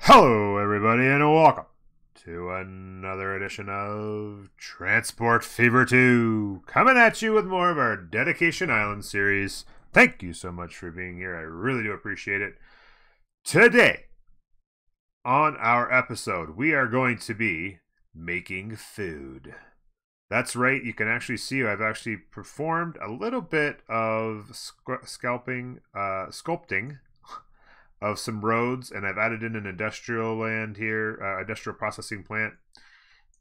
Hello, everybody, and welcome to another edition of Transport Fever 2, coming at you with more of our Dedication Island series. Thank you so much for being here. I really do appreciate it. Today, on our episode, we are going to be making food. That's right, you can actually see I've actually performed a little bit of sculpting of some roads, and I've added in an industrial land here, industrial processing plant,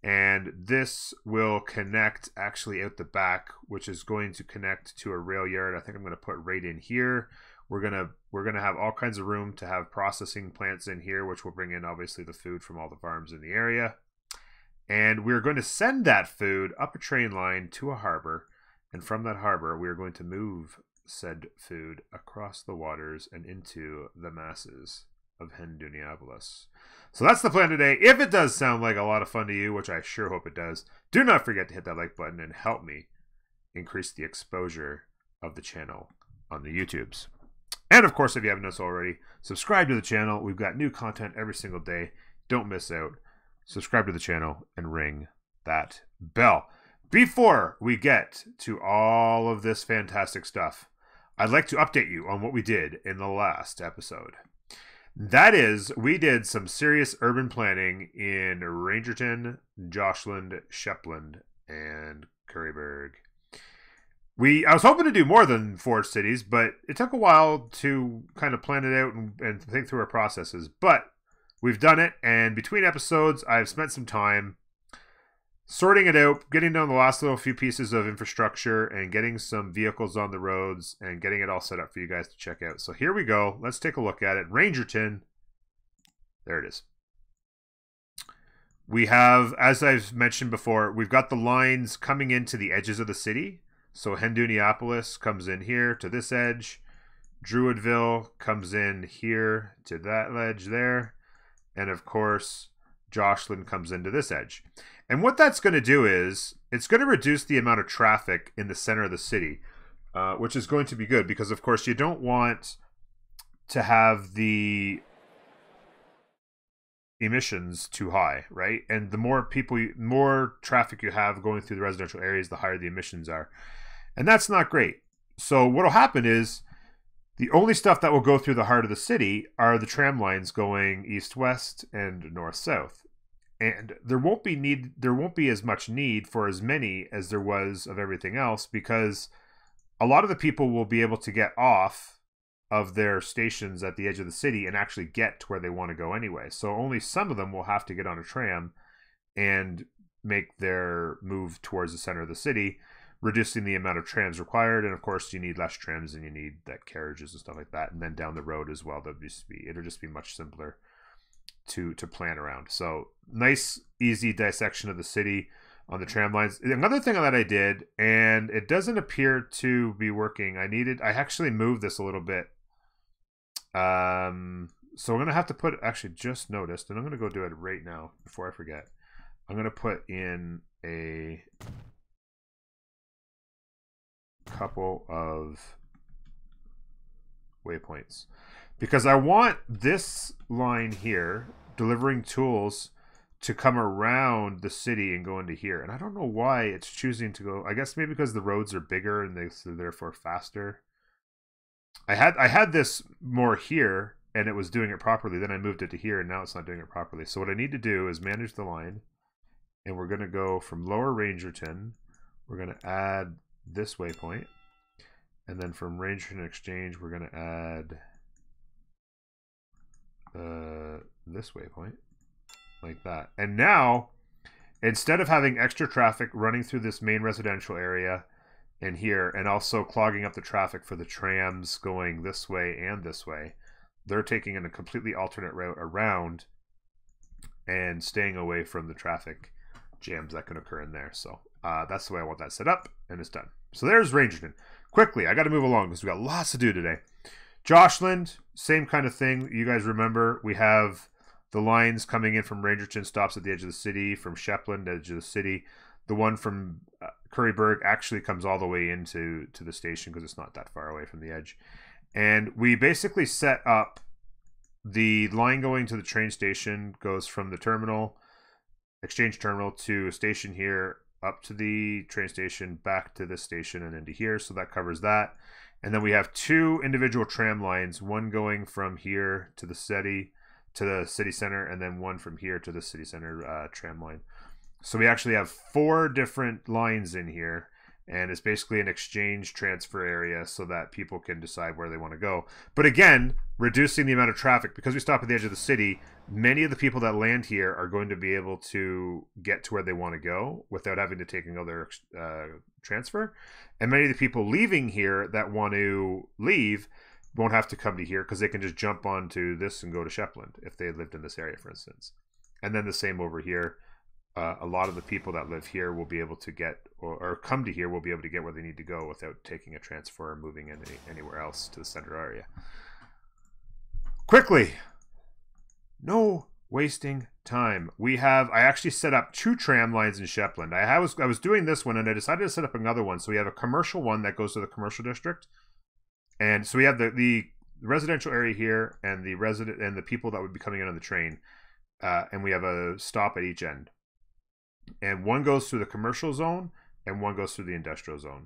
and this will connect actually out the back, which is going to connect to a rail yard. I think I'm going to put right in here. We're gonna have all kinds of room to have processing plants in here, which will bring in obviously the food from all the farms in the area, and we're going to send that food up a train line to a harbor, and from that harbor we are going to move said food across the waters and into the masses of Henduniapolis. So that's the plan today. If it does sound like a lot of fun to you, which I sure hope it does, do not forget to hit that like button and help me increase the exposure of the channel on the YouTubes. And of course, if you haven't done so already, subscribe to the channel. We've got new content every single day. Don't miss out. Subscribe to the channel and ring that bell. Before we get to all of this fantastic stuff, I'd like to update you on what we did in the last episode. That is, we did some serious urban planning in Rangerton, Joshland, Shepland, and Curryburg. I was hoping to do more than 4 cities, but it took a while to kind of plan it out and think through our processes. But we've done it, and between episodes, I've spent some time sorting it out, getting down the last little few pieces of infrastructure and getting some vehicles on the roads and getting it all set up for you guys to check out. So here we go. Let's take a look at it. Rangerton. There it is. We have, as I've mentioned before, we've got the lines coming into the edges of the city. So Henduniapolis comes in here to this edge. Druidville comes in here to that edge there. And of course, Joshland comes into this edge. And what that's going to do is it's going to reduce the amount of traffic in the center of the city, which is going to be good because, of course, you don't want to have the emissions too high, right? And the more traffic you have going through the residential areas, the higher the emissions are. And that's not great. So what will happen is the only stuff that will go through the heart of the city are the tram lines going east-west and north-south. And there won't be as much need for as many as there was of everything else because a lot of the people will be able to get off of their stations at the edge of the city and actually get to where they want to go anyway. So only some of them will have to get on a tram and make their move towards the center of the city, reducing the amount of trams required. And of course, you need less trams and you need that carriages and stuff like that. And then down the road as well, it'll just be much simpler to plan around. So nice, easy dissection of the city on the tram lines. Another thing that I did, and it doesn't appear to be working. I actually moved this a little bit. So I'm gonna have to put, actually just noticed, and I'm gonna go do it right now before I forget. I'm gonna put in a couple of waypoints because I want this line here delivering tools to come around the city and go into here. And I don't know why it's choosing to go. I guess maybe because the roads are bigger and they're therefore faster. I had this more here and it was doing it properly. Then I moved it to here and now it's not doing it properly. So what I need to do is manage the line, and we're going to go from Lower Rangerton. We're going to add this waypoint, and then from Rangerton Exchange we're going to add this waypoint like that. And now, instead of having extra traffic running through this main residential area and here, and also clogging up the traffic for the trams going this way and this way, they're taking in a completely alternate route around and staying away from the traffic jams that can occur in there. So that's the way I want that set up, and it's done. So there's Rangerton. Quickly, I got to move along because we got lots to do today. Joshland, same kind of thing. You guys remember, we have the lines coming in from Rangerton, stops at the edge of the city, from Shepland, edge of the city. The one from Curryburg actually comes all the way into the station because it's not that far away from the edge. And we basically set up the line going to the train station goes from the terminal, exchange terminal, to a station here, up to the train station, back to this station, and into here. So that covers that. And then we have two individual tram lines, one going from here to the city center, and then one from here to the city center tram line. So we actually have 4 different lines in here, and it's basically an exchange transfer area so that people can decide where they want to go. But again, reducing the amount of traffic. Because we stop at the edge of the city, many of the people that land here are going to be able to get to where they want to go without having to take another transfer. And many of the people leaving here that want to leave won't have to come to here because they can just jump onto this and go to Shepland if they lived in this area, for instance. And then the same over here. A lot of the people that live here will be able to get, or come to here, will be able to get where they need to go without taking a transfer or moving anywhere else to the center area. Quickly, no wasting time. I actually set up 2 tram lines in Shepland. I was doing this one, and I decided to set up another one. So we have a commercial one that goes to the commercial district, and so we have the residential area here, and the people that would be coming in on the train, and we have a stop at each end. And one goes through the commercial zone and one goes through the industrial zone,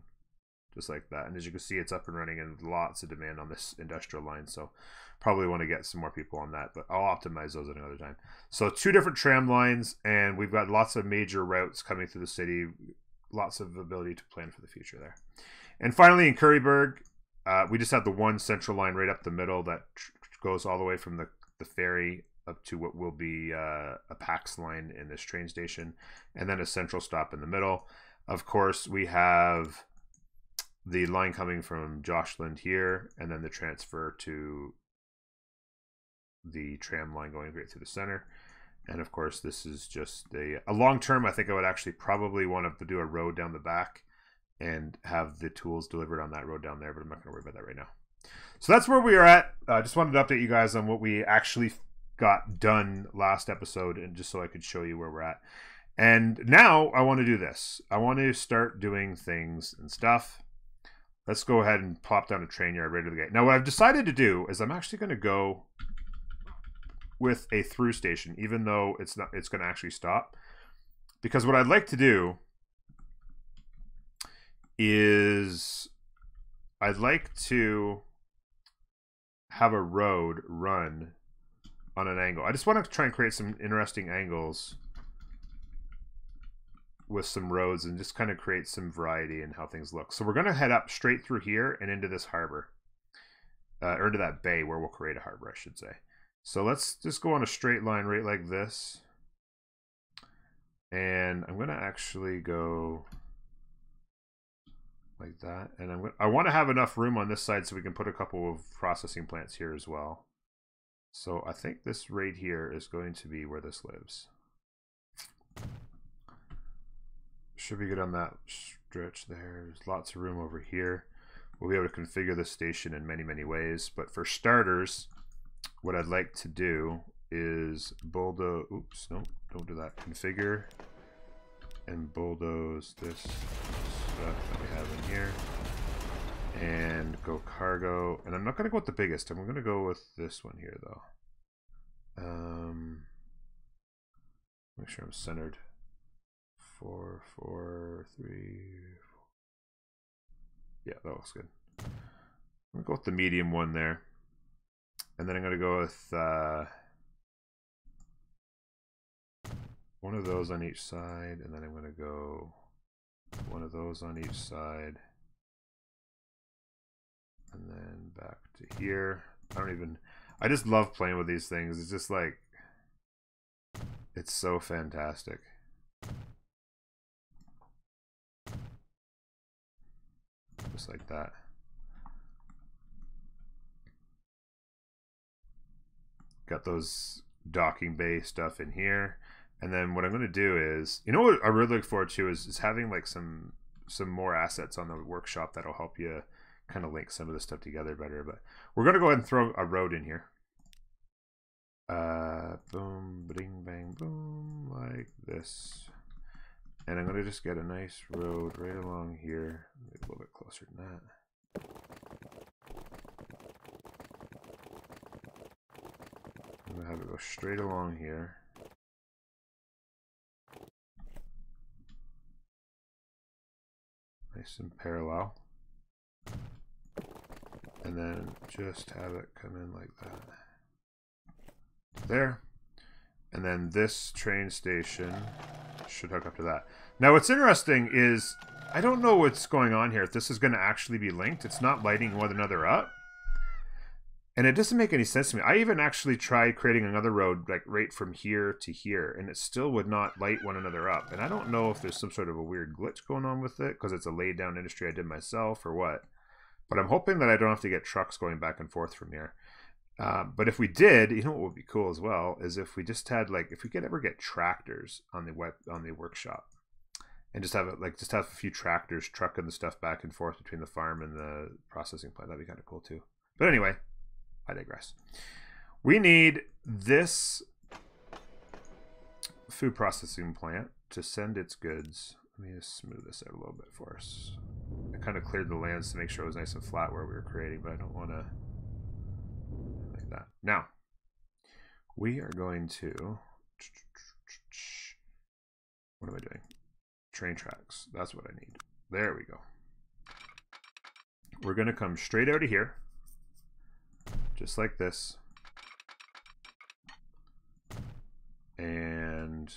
just like that. And as you can see, it's up and running, and lots of demand on this industrial line, so probably want to get some more people on that, but I'll optimize those at another time. So 2 different tram lines, and we've got lots of major routes coming through the city, lots of ability to plan for the future there. And finally, in Curryburg, we just have the one central line right up the middle that goes all the way from the ferry up to what will be a PAX line in this train station, and then a central stop in the middle. Of course, we have the line coming from Joshland here, and then the transfer to the tram line going right through the center. And of course, this is just a long term. I think I would actually probably want to do a road down the back and have the tools delivered on that road down there, but I'm not going to worry about that right now. So that's where we are at. I just wanted to update you guys on what we actually got done last episode, and just so I could show you where we're at. And now I want to do this. I want to start doing things and stuff. Let's go ahead and pop down a train yard right to the gate. Now what I've decided to do is I'm actually going to go with a through station, even though it's going to actually stop. Because what I'd like to do is I'd like to have a road run on an angle. I just want to try and create some interesting angles with some roads and just kind of create some variety in how things look. So we're going to head up straight through here and into this harbor, or into that bay where we'll create a harbor, I should say. So let's just go on a straight line right like this. And I'm going to actually go like that. And I want to have enough room on this side so we can put a couple of processing plants here as well. So I think this right here is going to be where this lives. Should be good on that stretch there. There's lots of room over here. We'll be able to configure this station in many, many ways. But for starters, what I'd like to do is bulldoze. Oops, no, don't do that. Configure and bulldoze this stuff that we have in here. And go cargo. And I'm not going to go with the biggest. I'm going to go with this one here, though. Make sure I'm centered. 4, 4, 3, 4. Yeah, that looks good. I'm going to go with the medium one there. And then I'm going to go with one of those on each side. And then I'm going to go one of those on each side. And then back to here. I just love playing with these things. It's just like, it's so fantastic. Just like that. Got those docking bay stuff in here. And then what I'm going to do is, you know what I really look forward to is having like some more assets on the workshop that'll help you kind of link some of this stuff together better. But we're going to go ahead and throw a road in here. Boom, bing, bang, boom, like this. And I'm going to just get a nice road right along here. Maybe a little bit closer than that. have it go straight along here. Nice and parallel. And then just have it come in like that. There. And then this train station should hook up to that. Now what's interesting is, I don't know what's going on here. If this is going to actually be linked, it's not lighting one another up. And it doesn't make any sense to me. I even actually tried creating another road like right from here to here, and it still would not light one another up. And I don't know if there's some sort of a weird glitch going on with it, because it's a laid down industry I did myself or what. But I'm hoping that I don't have to get trucks going back and forth from here. But if we did, you know what would be cool as well is if we just had like, if we could ever get tractors on the workshop, and just have it like just have a few tractors trucking the stuff back and forth between the farm and the processing plant. That'd be kind of cool too. But anyway, I digress. We need this food processing plant to send its goods. Let me just smooth this out a little bit for us. I kind of cleared the lands to make sure it was nice and flat where we were creating, but I don't want to like that. Now, we are going to, what am I doing? Train tracks. That's what I need. There we go. We're going to come straight out of here, just like this. And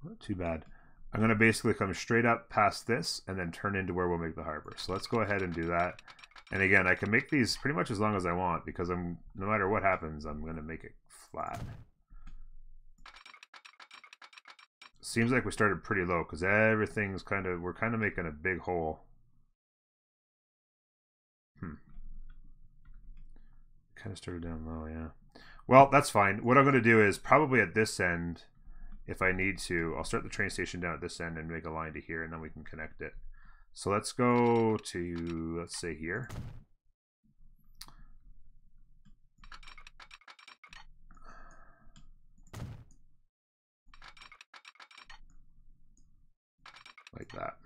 not too bad. I'm going to basically come straight up past this and then turn into where we'll make the harbor. So let's go ahead and do that. And again, I can make these pretty much as long as I want, because no matter what happens, I'm going to make it flat. Seems like we started pretty low because everything's we're kind of making a big hole. Kind of started down low, yeah. Well, that's fine. What I'm going to do is probably at this end, if I need to, I'll start the train station down at this end and make a line to here, and then we can connect it. So let's go to, let's say here. Like that.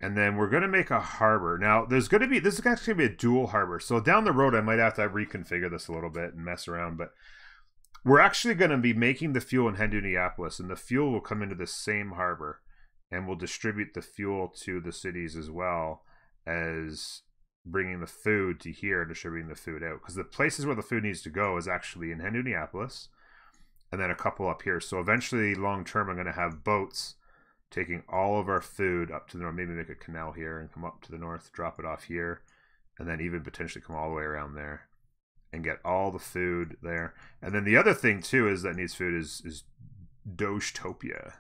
And then we're going to make a harbor. Now, this is actually going to be a dual harbor. So down the road, I might have to reconfigure this a little bit and mess around. But we're actually going to be making the fuel in Hendu-Neapolis. And the fuel will come into the same harbor. And we'll distribute the fuel to the cities as well as bringing the food to here and distributing the food out. Because the places where the food needs to go is actually in Hendu-Neapolis. And then a couple up here. So eventually, long term, I'm going to have boats taking all of our food up to the north, maybe make a canal here and come up to the north, drop it off here, and then even potentially come all the way around there and get all the food there. And then the other thing too is that needs food is Dogetopia.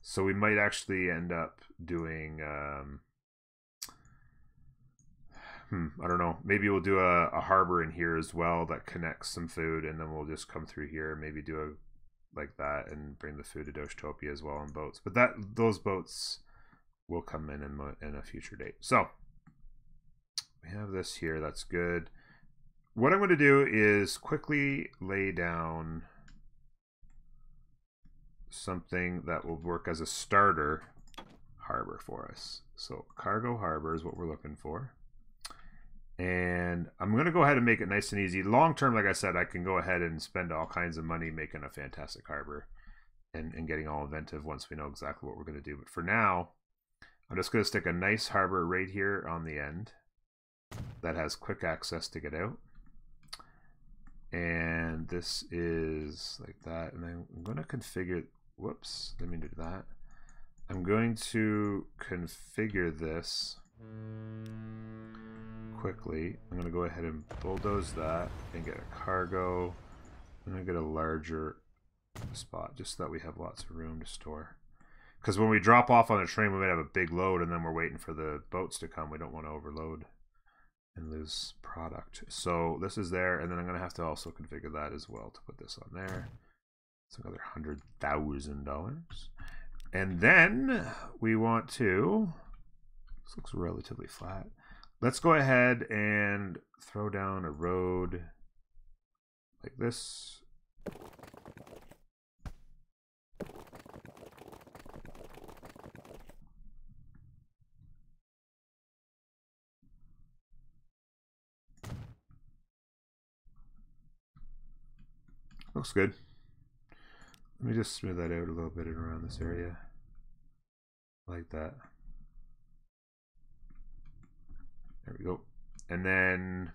So we might actually end up doing I don't know, maybe we'll do a harbor in here as well that connects some food, and then we'll just come through here, maybe do a like that and bring the food to Dogetopia as well on boats. But those boats will come in a future date. So we have this here. That's good. What I'm going to do is quickly lay down something that will work as a starter harbor for us. So cargo harbor is what we're looking for. And I'm going to go ahead and make it nice and easy. Long term, like I said, I can go ahead and spend all kinds of money making a fantastic harbor and getting all inventive once we know exactly what we're going to do. But for now, I'm just going to stick a nice harbor right here on the end that has quick access to get out. And this is like that. And then I'm going to configure, whoops, let me do that. I'm going to configure this quickly. I'm going to go ahead and bulldoze that and get a cargo. I'm going to get a larger spot just so that we have lots of room to store. Because when we drop off on the train, we might have a big load and then we're waiting for the boats to come. We don't want to overload and lose product. So this is there, and then I'm going to have to also configure that as well to put this on there. It's another $100,000. And then we want to, this looks relatively flat. Let's go ahead and throw down a road like this. Looks good. Let me just smooth that out a little bit around this area. Like that. There we go. And then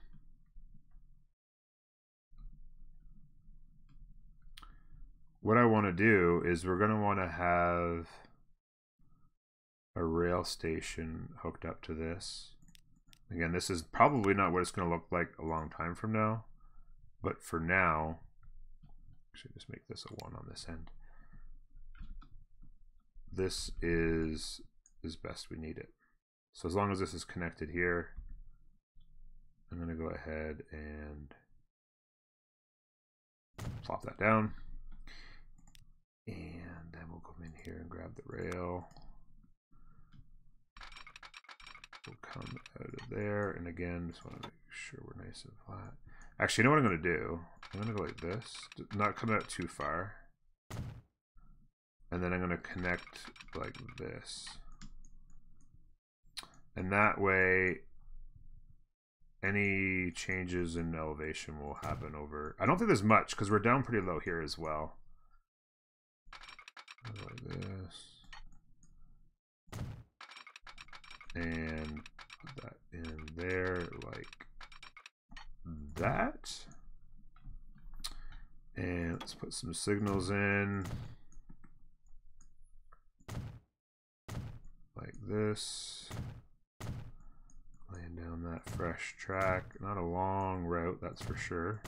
what I want to do is we're going to want to have a rail station hooked up to this. Again, this is probably not what it's going to look like a long time from now, but for now, actually just make this a 1 on this end. This is as best we need it. So as long as this is connected here, I'm going to go ahead and plop that down. And then we'll come in here and grab the rail. We'll come out of there. And again, just want to make sure we're nice and flat. Actually, you know what I'm going to do? I'm going to go like this, not come out too far. And then I'm going to connect like this. And that way, any changes in elevation will happen over. I don't think there's much because we're down pretty low here as well. Like this. And put that in there like that. And let's put some signals in. Like this. Laying down that fresh track. Not a long route, that's for sure.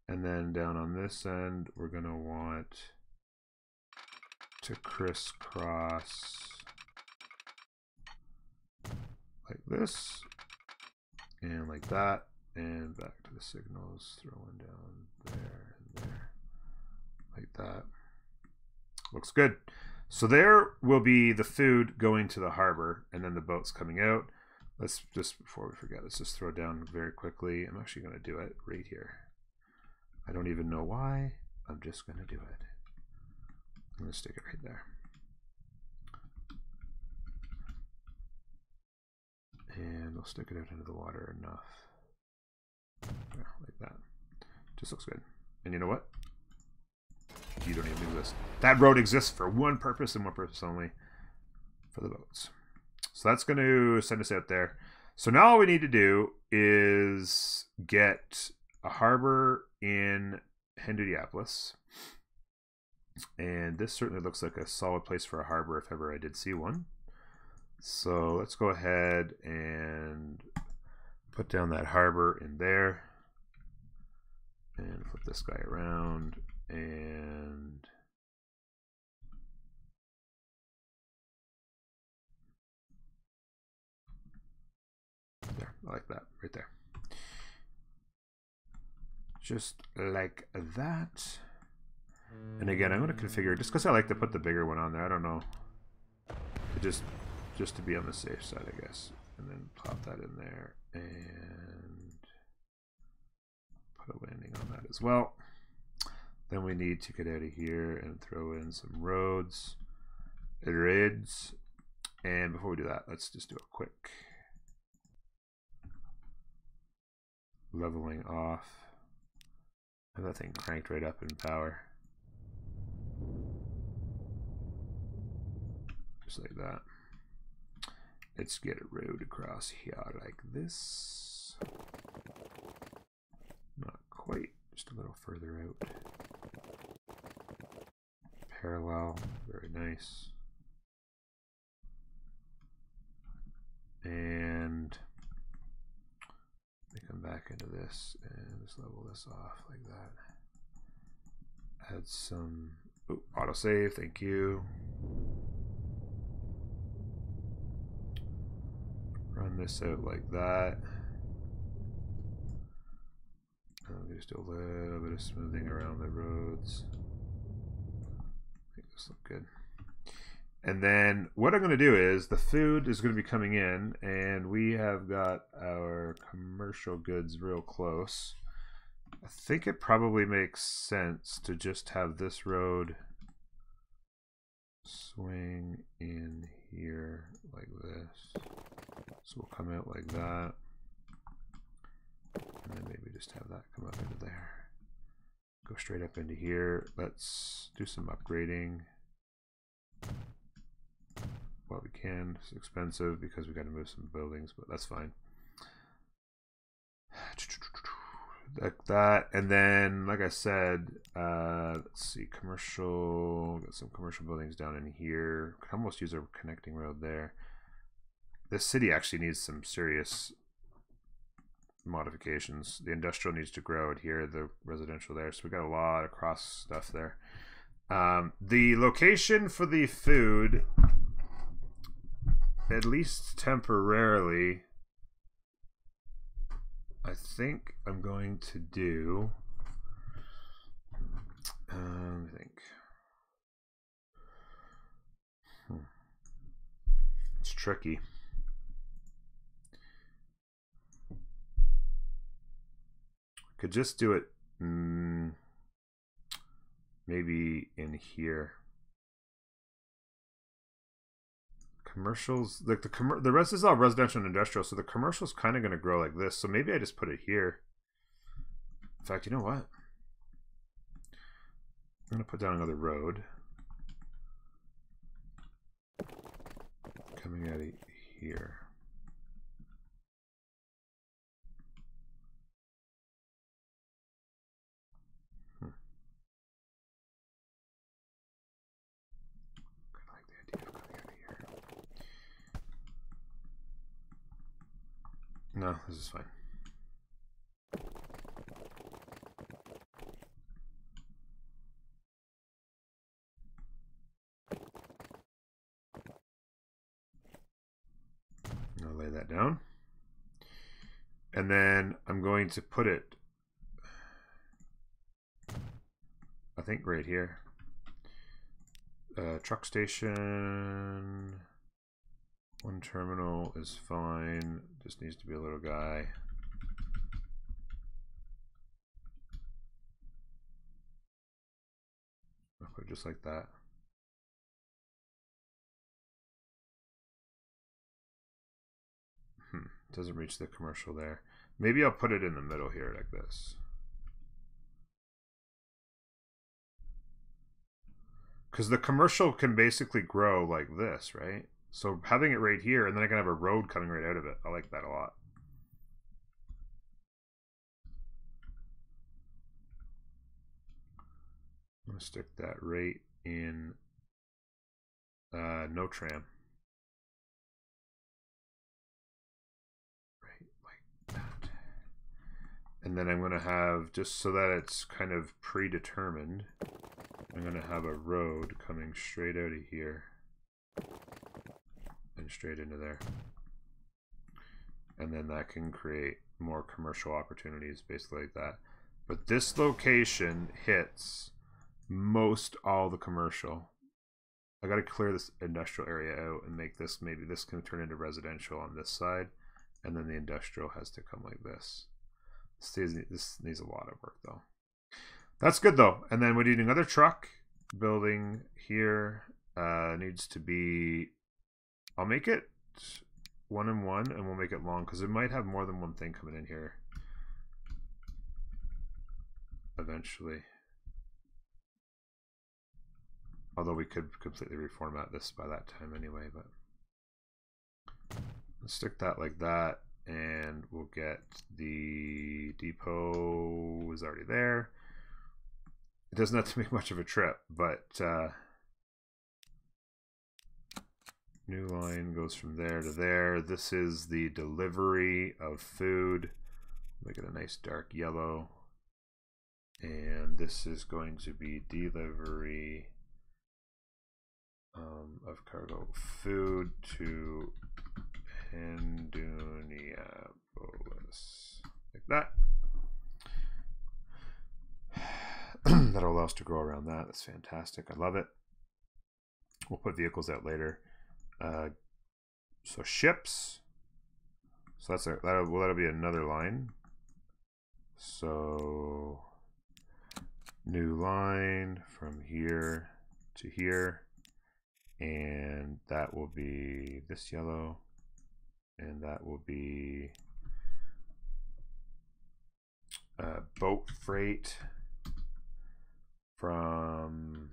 And then down on this end, we're going to want to crisscross like this and like that, and back to the signals, throwing down there and there like that. Looks good. So there will be the food going to the harbor and then the boats coming out. Let's just, before we forget, let's just throw down very quickly. I'm actually going to do it right here. I don't even know why. I'm just going to do it. I'm going to stick it right there. And we'll stick it out into the water enough. Yeah, like that. Just looks good. And you know what? You don't even exist. That road exists for one purpose and one purpose only, for the boats. So that's going to send us out there. So now all we need to do is get a harbor in Hendudiapolis. And this certainly looks like a solid place for a harbor if ever I did see one. So let's go ahead and put down that harbor in there. And flip this guy around. And there, I like that, right there. Just like that. And again, I'm going to configure, just because I like to put the bigger one on there, I don't know. Just to be on the safe side, I guess. And then plop that in there and put a landing on that as well. Then we need to get out of here and throw in some roads. And before we do that, let's just do a quick leveling off. Have that thing cranked right up in power. Just like that. Let's get a road across here like this. Not quite, just a little further out. Parallel, very nice. And we come back into this and just level this off like that. Add some autosave, thank you. Run this out like that. And we just do a little bit of smoothing around the roads. Make this look good. And then what I'm going to do is the food is going to be coming in, and we have got our commercial goods real close. I think it probably makes sense to just have this road swing in here like this. So we'll come out like that. And then maybe just have that come up into there. go straight up into here. Let's do some upgrading. What we can. It's expensive because we got to move some buildings, but that's fine. Like that, and then, like I said, let's see, commercial. Got some commercial buildings down in here. Could almost use a connecting road there. This city actually needs some serious modifications. The industrial needs to grow out here, the residential there. So we got a lot of cross stuff there. The location for the food, at least temporarily, I think I'm going to do. I think it's tricky. Could just do it maybe in here. Commercials, like the rest is all residential and industrial, so the commercial's kind of going to grow like this. So maybe I just put it here. In fact, you know what? I'm going to put down another road coming out of here. No, this is fine. I'll lay that down. And then I'm going to put it, I think, right here. Truck station. One terminal is fine. Just needs to be a little guy. I'll put it just like that. Doesn't reach the commercial there. Maybe I'll put it in the middle here like this. Because the commercial can basically grow like this, right? So having it right here, and then I can have a road coming right out of it. I like that a lot. I'm going to stick that right in no tram. Right like that. And then I'm going to have, just so that it's kind of predetermined, I'm going to have a road coming straight out of here and straight into there. And then that can create more commercial opportunities, basically like that. But this location hits most all the commercial. I got to clear this industrial area out and make this, maybe this can turn into residential on this side, and then the industrial has to come like this. This needs a lot of work though. That's good though. And then we need another truck building here. Needs to be, I'll make it 1 and 1, and we'll make it long because it might have more than one thing coming in here eventually. Although we could completely reformat this by that time anyway, but let's stick that like that, and we'll get the depot is already there. It doesn't have to make much of a trip, but new line goes from there to there. This is the delivery of food. Make it a nice dark yellow. And this is going to be delivery of cargo food to Penduniapolis. Like that. That'll allow us to grow around that. That's fantastic. I love it. We'll put vehicles out later. So ships. So that'll be another line. So new line from here to here, and that will be this yellow, and that will be boat freight from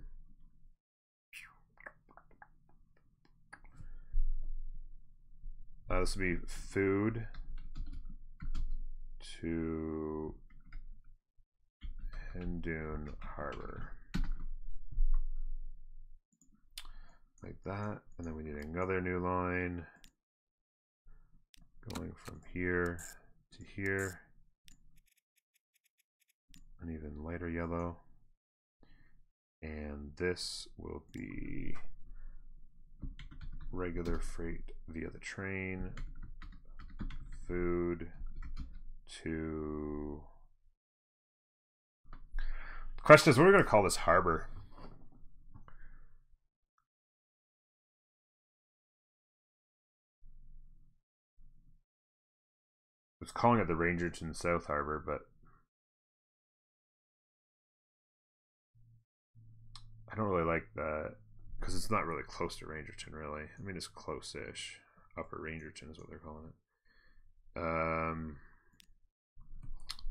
this will be food to Hendoon Harbor. Like that. And then we need another new line going from here to here. An even lighter yellow. And this will be regular freight via the train, food to... The question is, what are we going to call this harbor? It's calling it the Rangerton South Harbor, but I don't really like that because it's not really close to Rangerton, really. I mean, it's close-ish. Upper Rangerton is what they're calling it.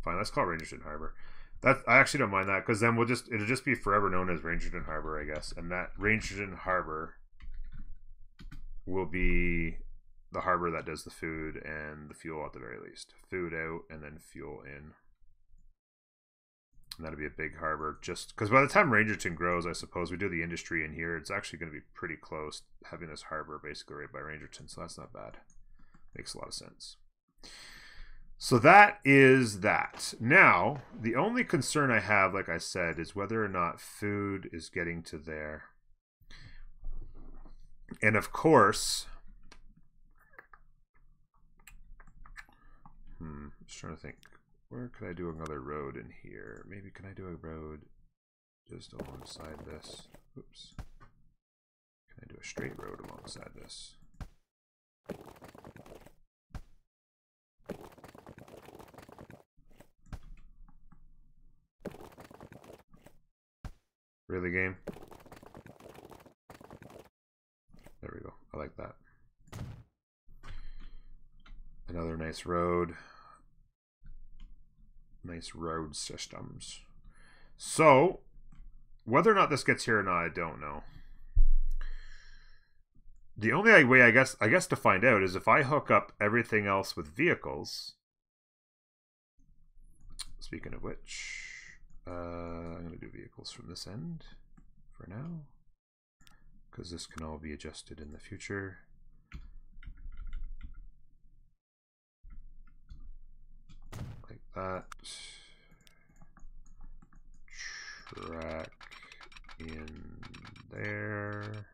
Fine, let's call it Rangerton Harbor. That I actually don't mind that because then it'll just be forever known as Rangerton Harbor, I guess. And that Rangerton Harbor will be the harbor that does the food and the fuel at the very least. Food out and then fuel in. And that'll be a big harbor just because by the time Rangerton grows, I suppose we do the industry in here, it's actually going to be pretty close having this harbor basically right by Rangerton, so that's not bad. Makes a lot of sense. So that is that. Now, the only concern I have, like I said, is whether or not food is getting to there. And of course, just trying to think. Where could I do another road in here? Maybe can I do a road just alongside this? Oops. Can I do a straight road alongside this? Really, game? There we go. I like that. Another nice road. Nice road systems. So, whether or not this gets here or not, I don't know. The only way I guess to find out is if I hook up everything else with vehicles. Speaking of which, I'm going to do vehicles from this end for now, because this can all be adjusted in the future. Like that. Track in there.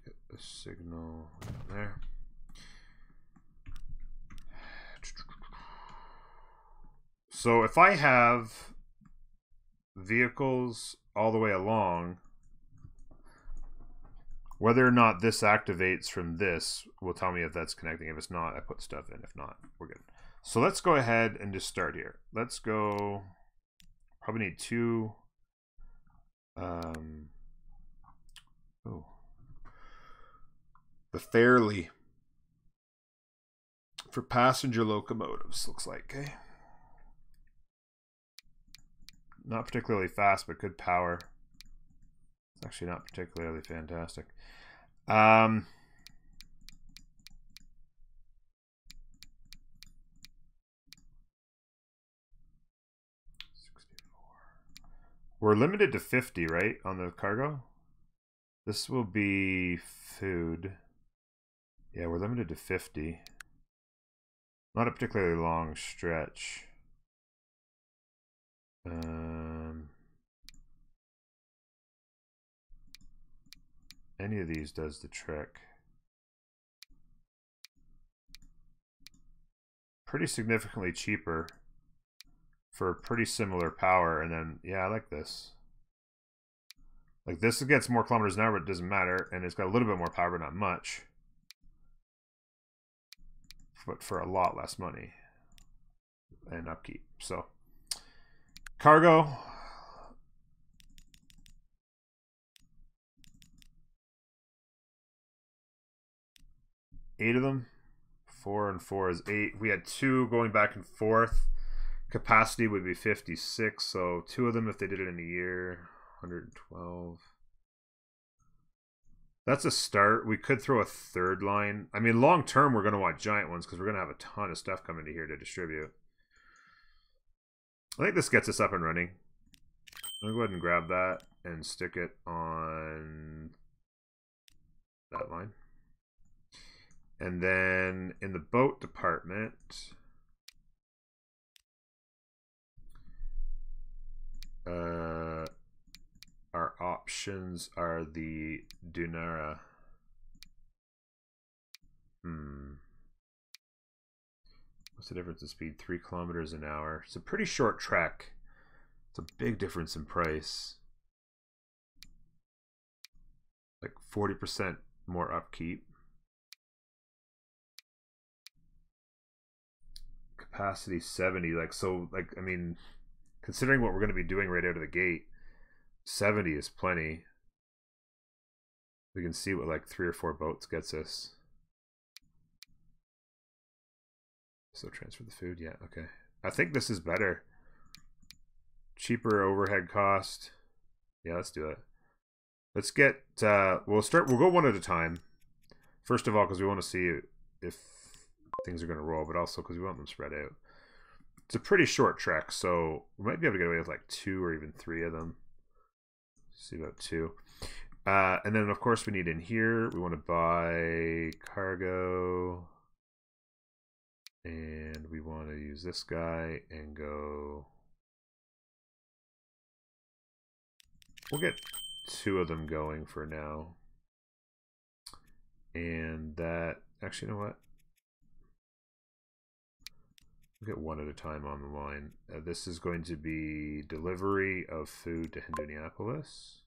Get the signal down there. So if I have vehicles all the way along, whether or not this activates from this will tell me if that's connecting. If it's not, I put stuff in. If not, we're good. So let's go ahead and just start here. Let's go, probably need two, the Fairley for passenger locomotives, looks like, okay. Not particularly fast, but good power. It's actually not particularly fantastic. 64. We're limited to 50, right, on the cargo? This will be food. Yeah, we're limited to 50. Not a particularly long stretch. Any of these does the trick. Pretty significantly cheaper for pretty similar power, and then yeah, I like this. Like this gets more kilometers an hour, but it doesn't matter, and it's got a little bit more power, but not much. But for a lot less money and upkeep. So cargo. Eight of them. 4 and 4 is 8. We had 2 going back and forth. Capacity would be 56, so 2 of them if they did it in a year. 112. That's a start. We could throw a third line. I mean, long term, we're going to want giant ones because we're going to have a ton of stuff coming to here to distribute. I think this gets us up and running. I'm going to go ahead and grab that and stick it on that line. And then in the boat department, our options are the Dunara. What's the difference in speed? 3 kilometers an hour. It's a pretty short trek. It's a big difference in price. Like 40% more upkeep. Capacity 70. Like, so, like, I mean, considering what we're going to be doing right out of the gate, 70 is plenty. We can see what like 3 or 4 boats gets us. So transfer the food, yeah, okay. I think this is better. Cheaper overhead cost. Yeah, let's do it. Let's get, we'll go one at a time. First of all, because we want to see if things are going to roll, but also because we want them spread out. It's a pretty short trek, so we might be able to get away with like 2 or even 3 of them. Let's see about 2. And then, of course, we need in here, we want to buy cargo. And we want to use this guy and go... We'll get 2 of them going for now. And that... Actually, you know what? We'll get 1 at a time on the line. This is going to be delivery of food to Hinduniapolis.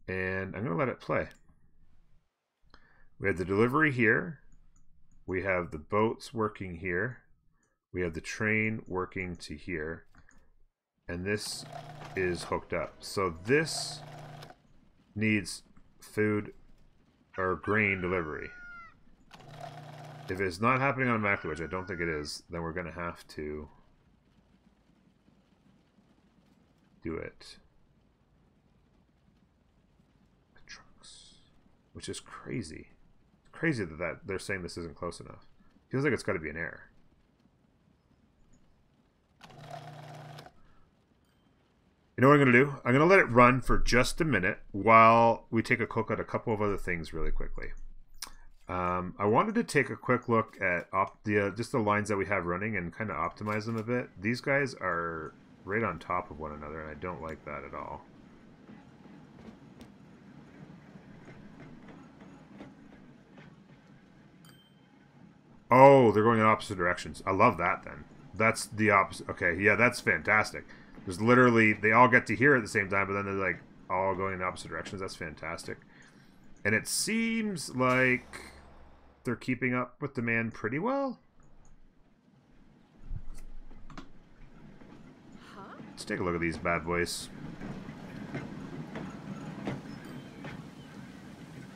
And I'm going to let it play. We have the delivery here. We have the boats working here. We have the train working to here. And this is hooked up. So this needs food or grain delivery. If it's not happening automatically, which I don't think it is, then we're going to have to do it. The trucks. Which is crazy. Crazy that they're saying this isn't close enough. Feels like it's got to be an error. You know what I'm going to do? I'm going to let it run for just a minute while we take a look at a couple of other things really quickly. I wanted to take a quick look at just the lines that we have running and kind of optimize them a bit. These guys are right on top of one another, and I don't like that at all. Oh, they're going in opposite directions. I love that then. That's the opposite. Okay, yeah, that's fantastic. There's literally, they all get to hear at the same time, but then they're like all going in opposite directions. That's fantastic. And it seems like they're keeping up with demand pretty well. Let's take a look at these bad boys.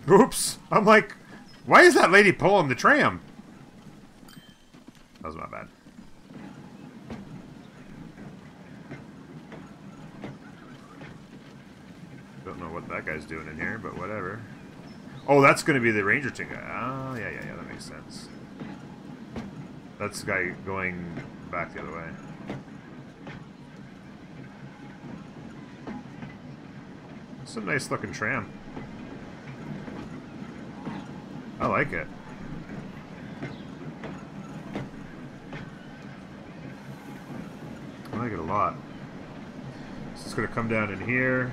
Oops! I'm like, why is that lady pulling the tram? That was my bad. Don't know what that guy's doing in here, but whatever. Oh, that's going to be the Ranger Tin guy. Oh, yeah, that makes sense. That's the guy going back the other way. Some nice looking tram. I like it. I like it a lot. So it's going to come down in here.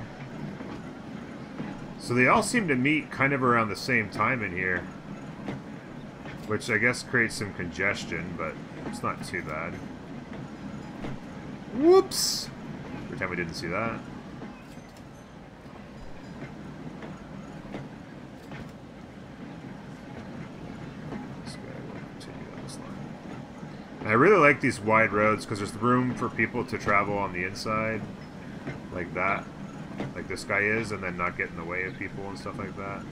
So they all seem to meet kind of around the same time in here. Which I guess creates some congestion, but it's not too bad. Whoops! Pretend we didn't see that. This guy will continue down this line. And I really like these wide roads because there's room for people to travel on the inside. Like that. Like this guy is, and then not get in the way of people and stuff like that.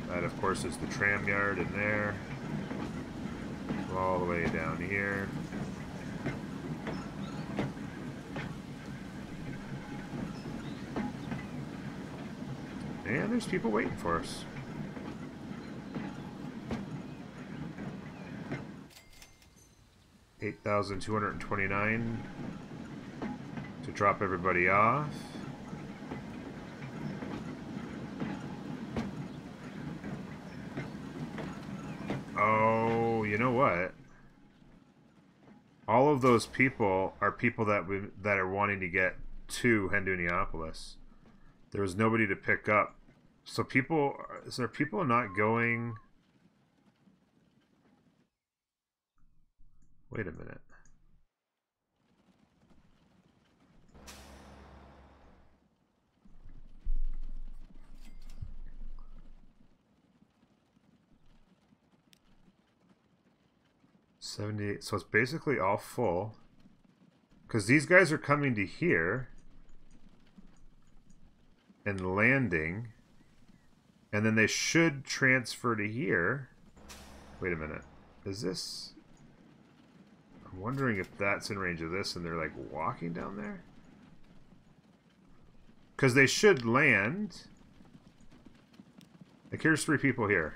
That, of course, is the tram yard in there. All the way down here. And there's people waiting for us. $8,229 to drop everybody off. Oh, you know what? All of those people are people that are wanting to get to Henduniopolis. There was nobody to pick up. So people, is there people not going? Wait a minute. $78. So it's basically all full. Because these guys are coming to here and landing. And then they should transfer to here. Wait a minute. Is this... I'm wondering if that's in range of this and they're like walking down there. Because they should land. Like here's 3 people here.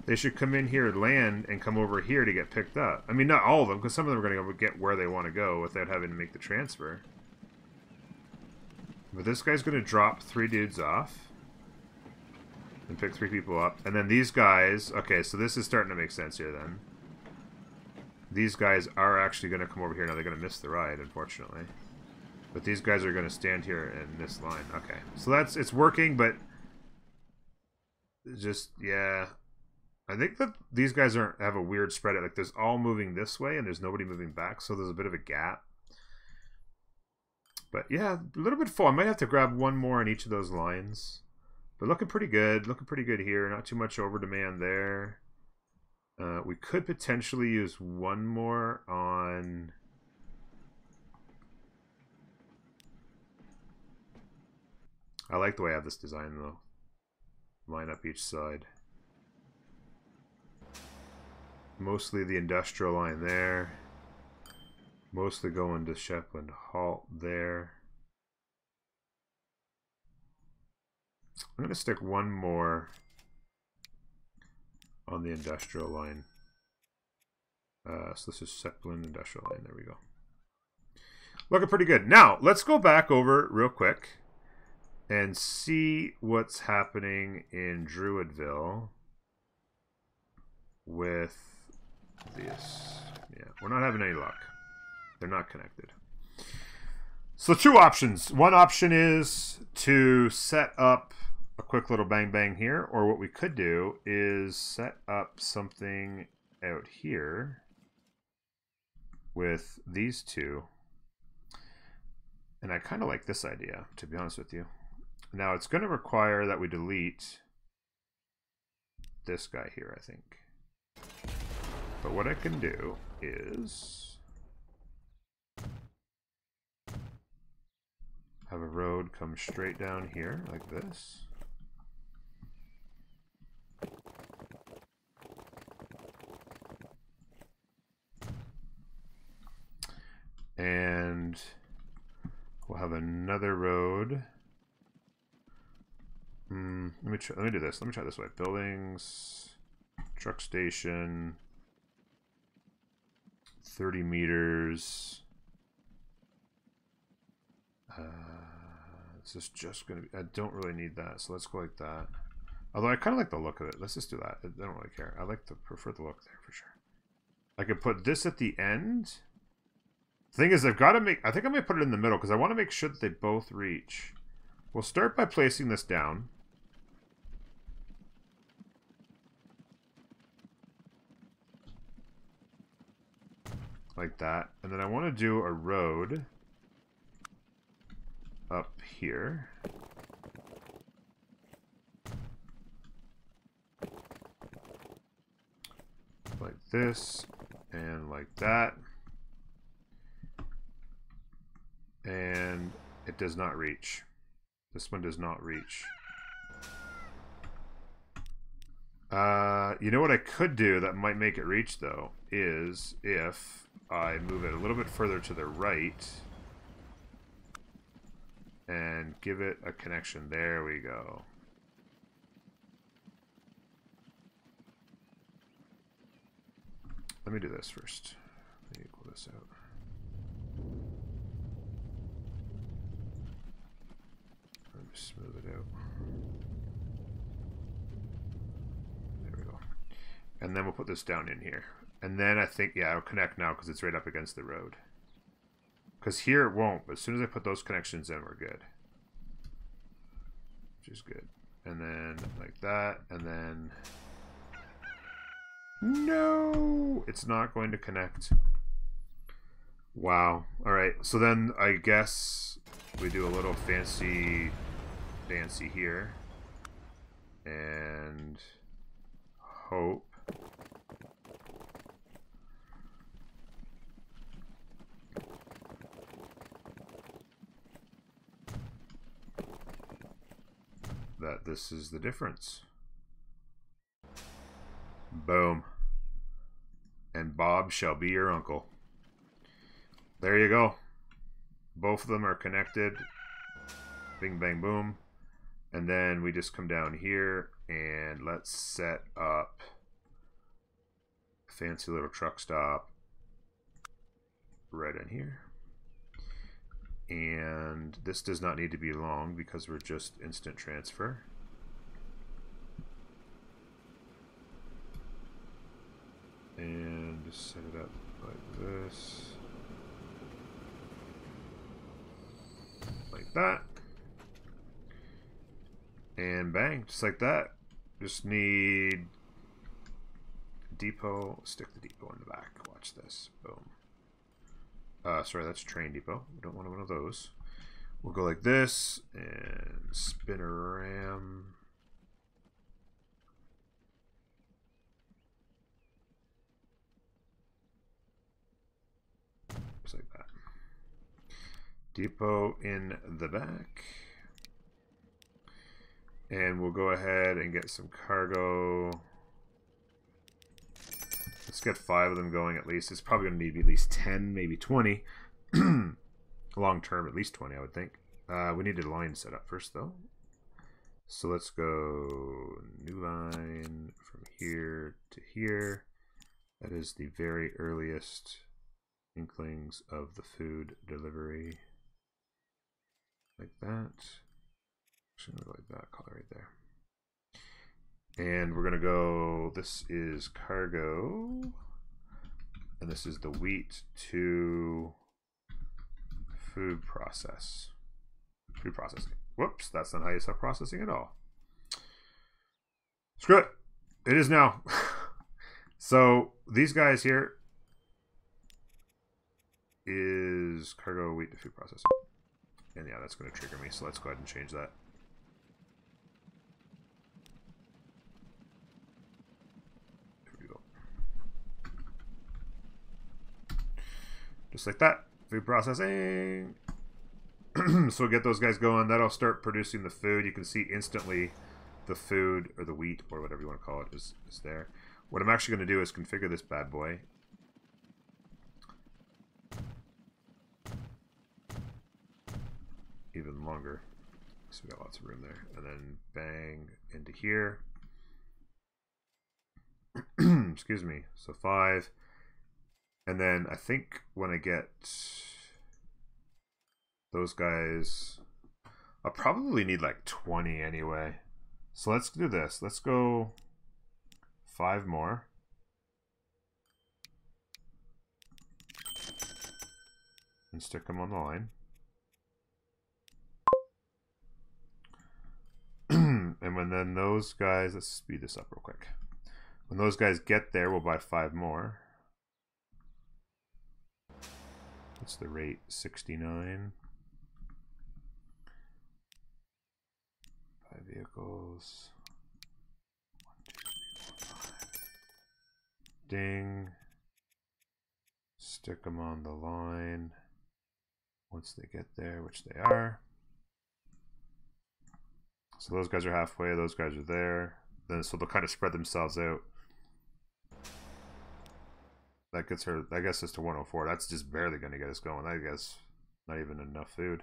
They should come in here, land, and come over here to get picked up. I mean, not all of them, because some of them are going to go get where they want to go without having to make the transfer. But this guy's going to drop 3 dudes off. And pick 3 people up. And then these guys... Okay, so this is starting to make sense here, then. These guys are actually going to come over here. Now, they're going to miss the ride, unfortunately. But these guys are going to stand here in this line. Okay. So that's... It's working, but... Just... Yeah... I think that these guys have a weird spread. Like there's all moving this way and there's nobody moving back, so there's a bit of a gap. But yeah, a little bit full. I might have to grab one more on each of those lines. But looking pretty good. Looking pretty good here. Not too much over demand there. We could potentially use one more on... I like the way I have this design though. Line up each side. Mostly the industrial line there. Mostly going to Shepland Halt there. I'm going to stick one more on the industrial line. So this is Shepland industrial line. There we go. Looking pretty good. Now, let's go back over real quick and see what's happening in Druidville with this. Yeah, we're not having any luck. They're not connected. So 2 options. One option is to set up a quick little bang bang here, or what we could do is set up something out here with these 2. And I kind of like this idea, to be honest with you. Now it's going to require that we delete this guy here, I think. But what I can do is have a road come straight down here like this. And we'll have another road. Let me do this. Let me try this way. Buildings, truck station, 30 meters. This is just going to be... I don't really need that, so let's go like that. Although I kind of like the look of it. Let's just do that. I don't really care. Prefer the look there for sure. I could put this at the end. The thing is, I've got to make... I think I'm going to put it in the middle because I want to make sure that they both reach. We'll start by placing this down. Like that. And then I want to do a road up here. Like this and like that. And it does not reach. This one does not reach. You know what I could do that might make it reach, though, is if I move it a little bit further to the right and give it a connection. There we go. Let me do this first. Let me equal this out. Let me smooth it out. There we go. And then we'll put this down in here. And then I think, yeah, it'll connect now because it's right up against the road. Because here it won't, but as soon as I put those connections in, we're good. Which is good. And then like that, and then... No! It's not going to connect. Wow. Alright, so then I guess we do a little fancy here. And hope that this is the difference. Boom. And Bob shall be your uncle. There you go. Both of them are connected. Bing, bang, boom. And then we just come down here and let's set up a fancy little truck stop right in here. And this does not need to be long because we're just instant transfer. And just set it up like this. Like that. And bang, just like that. Just need depot, stick the depot in the back. Watch this, boom. Sorry, that's train depot. We don't want one of those. We'll go like this and spin a ram. Just like that. Depot in the back. And we'll go ahead and get some cargo. Let's get 5 of them going at least. It's probably going to need at least 10, maybe 20. Long term, at least 20, I would think. We need a line set up first, though. So let's go new line from here to here. That is the very earliest inklings of the food delivery. Like that. Actually, like that color right there. And we're gonna go, this is cargo, and this is the wheat to food processing. Whoops, that's not how you start processing at all. Screw it. It is now. So these guys here is cargo, wheat to food processing. And yeah, that's gonna trigger me, so let's go ahead and change that. Just like that. Food processing. So we'll get those guys going. That'll start producing the food. You can see instantly the food, or the wheat, or whatever you want to call it, is there. What I'm actually going to do is configure this bad boy. Even longer. So we got lots of room there. And then bang into here. Excuse me. So 5. And then I think when I get those guys, I'll probably need like 20 anyway. So let's do this. Let's go 5 more. And stick them on the line. And when then those guys, let's speed this up real quick. When those guys get there, we'll buy 5 more. What's the rate? 69. 5 vehicles. 1, 2, 3, 4, 5. Ding. Stick them on the line. Once they get there, which they are. So those guys are halfway, those guys are there. Then so they'll kind of spread themselves out. That gets her, I guess, it's to 104. That's just barely going to get us going. I guess not even enough food.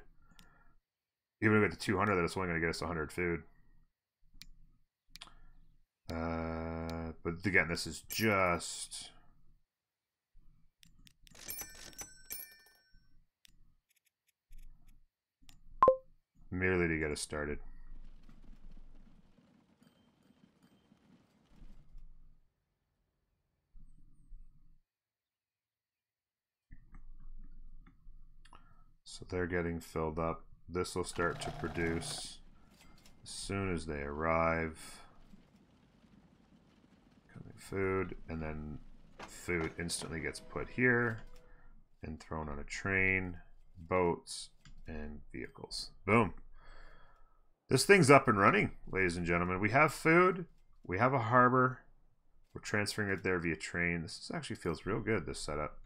Even if we get to 200, that's only going to get us 100 food. But again, this is just... merely to get us started. So they're getting filled up. This will start to produce as soon as they arrive. Coming food, and then food instantly gets put here and thrown on a train, boats, and vehicles. Boom. This thing's up and running, ladies and gentlemen. We have food. We have a harbor. We're transferring it there via train. This actually feels real good, this setup.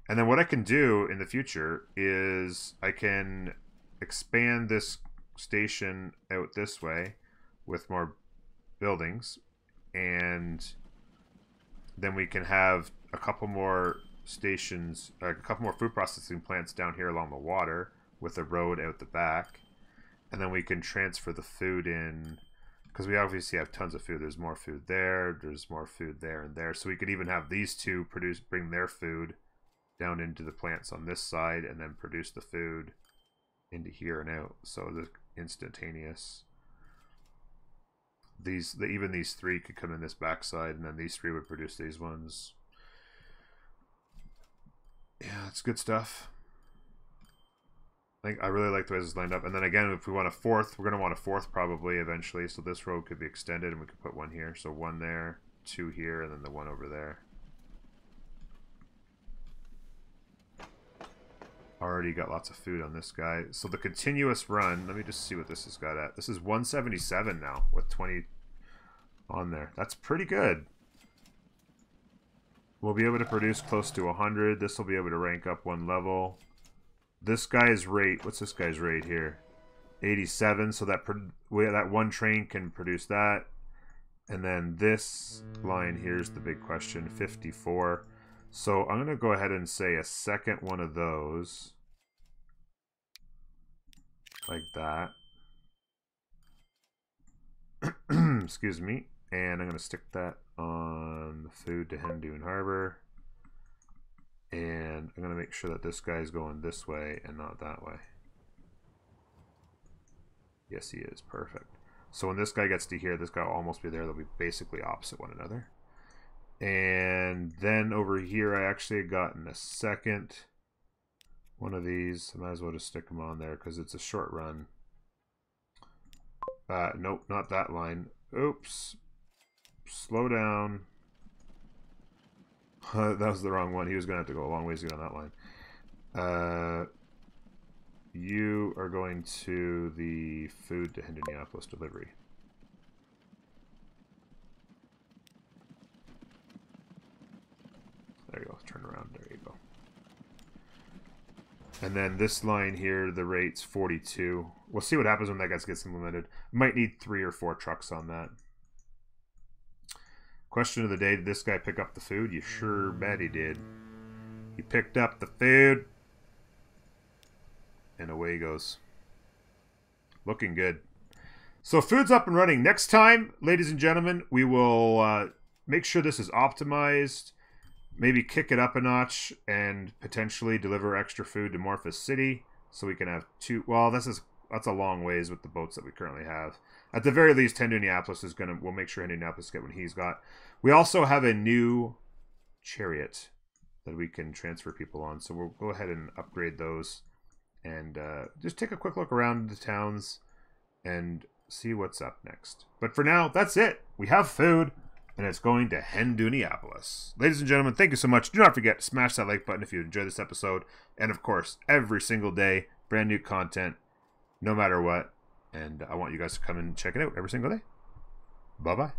And then what I can do in the future is I can expand this station out this way with more buildings. And then we can have a couple more stations, a couple more food processing plants down here along the water with a road out the back. And then we can transfer the food in, because we obviously have tons of food. There's more food there, there's more food there and there. So we could even have these two bring their food down into the plants on this side and then produce the food into here and out. So the instantaneous. Even these three could come in this backside, and then these three would produce these ones. Yeah, it's good stuff. I really like the way this is lined up. And then again, if we want a fourth, we're going to want a fourth probably eventually. So this road could be extended, and we could put one here. So one there, two here, and then the one over there. Already got lots of food on this guy. So the continuous run, let me just see what this has got at. This is 177 now with 20 on there. That's pretty good. We'll be able to produce close to 100. This will be able to rank up one level. This guy's rate, what's this guy's rate here? 87, so that one train can produce that. And then this line here's the big question, 54. So I'm going to go ahead and say a second one of those. Like that. Excuse me. And I'm going to stick that on the food to Hendoon Harbor. And I'm going to make sure that this guy's going this way and not that way. Yes, he is. Perfect. So when this guy gets to here, this guy will almost be there. They'll be basically opposite one another. And then over here, I actually had gotten a second one of these. I might as well just stick them on there because it's a short run. Nope, not that line. Oops. Slow down. That was the wrong one. He was going to have to go a long ways to get on that line. You are going to the food to Indianapolis delivery. There you go. Turn around. There you go. And then this line here, the rate's 42. We'll see what happens when that gets implemented. Might need 3 or 4 trucks on that. Question of the day, did this guy pick up the food? You sure bet he did. He picked up the food. And away he goes. Looking good. So food's up and running. Next time, ladies and gentlemen, we will make sure this is optimized. Maybe kick it up a notch and potentially deliver extra food to Morphous City. So we can have 2... Well, that's a long ways with the boats that we currently have. At the very least, Indianapolis is going to... We'll make sure Indianapolis get what he's got. We also have a new chariot that we can transfer people on. So we'll go ahead and upgrade those. And just take a quick look around the towns and see what's up next. But for now, that's it. We have food, and it's going to Hendooniapolis. Ladies and gentlemen, thank you so much. Do not forget to smash that like button if you enjoyed this episode. And of course, every single day, brand new content, no matter what. And I want you guys to come and check it out every single day. Bye-bye.